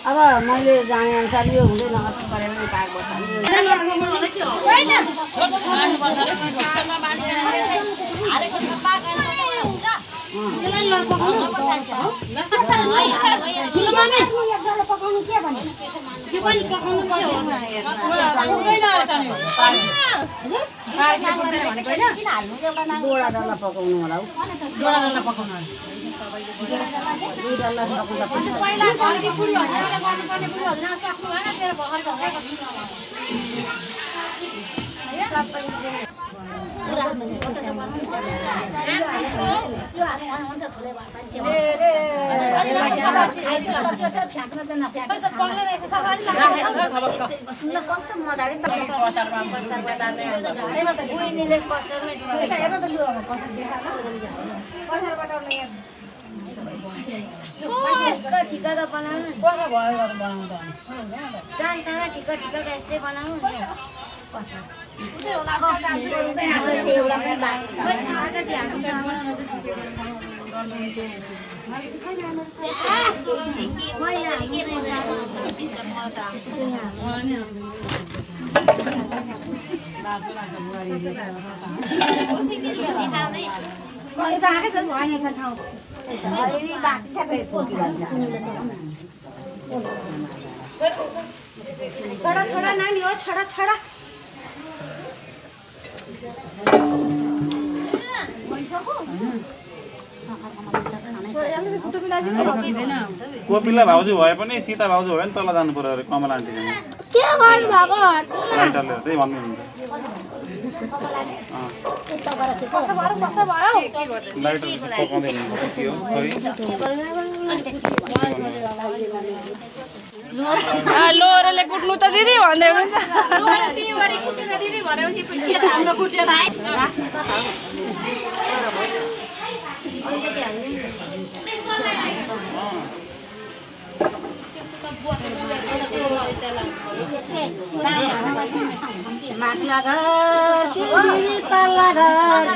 अब मैले जाने अनुसार यो हुँदैन गरेर नि पाएको पकाउनु होला छोड़ा छोड़ा नानी हो छोड़ा छोड़ा कोपिला भाउजू भए पनि सीता भाउजू भयो नि तल जानु पर्यो अरे कमला आन्टी के गर्नु भएको लाइटरले त्यही भन्नुहुन्छ लाइटर पकाउँदै हुनुहुन्छ के हो लोरोले कुट्नु त दिदी भन्दै हुन्छ माथला घर तल्ला घर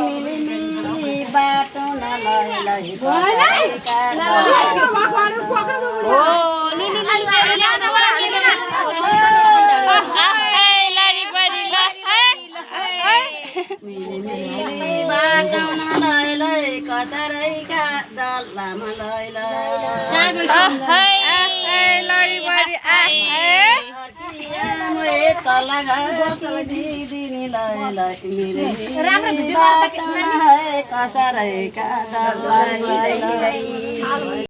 मिली मिली बाटो